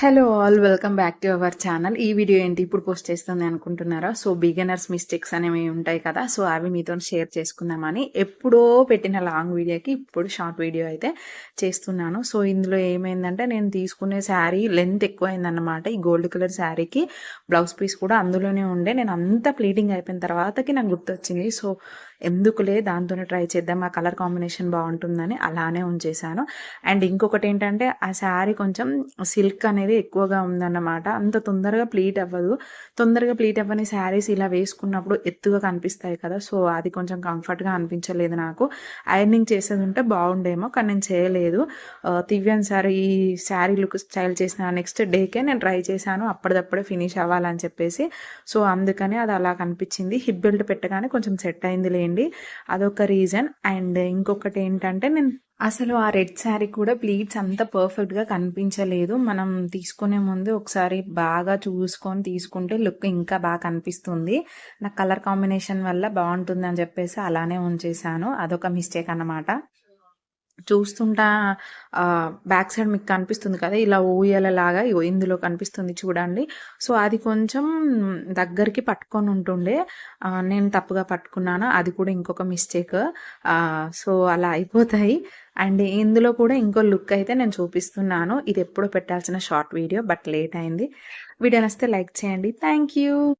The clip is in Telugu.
Hello all welcome back to our channel. ఈ వీడియో ఏంటి ఇప్పుడు పోస్ట్ చేస్తుంది అనుకుంటున్నారా? సో బిగినర్స్ మిస్టేక్స్ అనేవి ఉంటాయి కదా, సో అవి మీతో షేర్ చేసుకుందామని ఎప్పుడో పెట్టిన లాంగ్ వీడియోకి ఇప్పుడు షార్ట్ వీడియో అయితే చేస్తున్నాను. సో ఇందులో ఏమైందంటే నేను తీసుకునే శారీ లెంత్ ఎక్కువైందన్నమాట. ఈ గోల్డ్ కలర్ శారీకి బ్లౌజ్ పీస్ కూడా అందులోనే ఉండే. నేను అంతా ప్లీటింగ్ అయిపోయిన తర్వాతకి నాకు గుర్తొచ్చింది. సో ఎందుకులే దాంతోనే ట్రై చేద్దాం, ఆ కలర్ కాంబినేషన్ బాగుంటుందని అలానే ఉంచేసాను. అండ్ ఇంకొకటి ఏంటంటే ఆ శారీ కొంచెం సిల్క్ అనేది ఎక్కువగా ఉందన్నమాట. అంత తొందరగా ప్లీట్ అవ్వదు. తొందరగా ప్లీట్ అవ్వని శారీస్ ఇలా వేసుకున్నప్పుడు ఎత్తుగా కనిపిస్తాయి కదా, సో అది కొంచెం కంఫర్ట్గా అనిపించలేదు నాకు. ఐరనింగ్ చేసేది ఉంటే బాగుండేమో, కానీ నేను చేయలేదు. దివ్యాన్ సార్ ఈ శారీ లుక్ స్టైల్ చేసిన నెక్స్ట్ డేకే నేను ట్రై చేశాను, అప్పటిదప్పుడే ఫినిష్ అవ్వాలని చెప్పేసి. సో అందుకని అది అలా కనిపించింది. హిప్ బెల్ట్ పెట్టగానే కొంచెం సెట్ అయింది లేండి, అదొక రీజన్. అండ్ ఇంకొకటి ఏంటంటే నేను అసలు ఆ రెడ్ శారీ కూడా ప్లీట్స్ అంత పర్ఫెక్ట్గా కనిపించలేదు. మనం తీసుకునే ముందు ఒకసారి బాగా చూసుకొని తీసుకుంటే లుక్ ఇంకా బాగా కనిపిస్తుంది. నాకు కలర్ కాంబినేషన్ వల్ల బాగుంటుంది అని చెప్పేసి అలానే ఉంచేసాను. అదొక మిస్టేక్ అన్నమాట. చూస్తుంటా బ్యాక్ సైడ్ మీకు కనిపిస్తుంది కదా, ఇలా ఊయలలాగా ఇందులో కనిపిస్తుంది చూడండి. సో అది కొంచెం దగ్గరికి పట్టుకొని ఉంటుండే, నేను తప్పుగా పట్టుకున్నాను. అది కూడా ఇంకొక మిస్టేక్. సో అలా అయిపోతాయి. అండ్ ఇందులో కూడా ఇంకో లుక్ అయితే నేను చూపిస్తున్నాను. ఇది ఎప్పుడో పెట్టాల్సిన షార్ట్ వీడియో, బట్ లేట్ అయింది. వీడియో నచ్చితే లైక్ చేయండి. Thank you.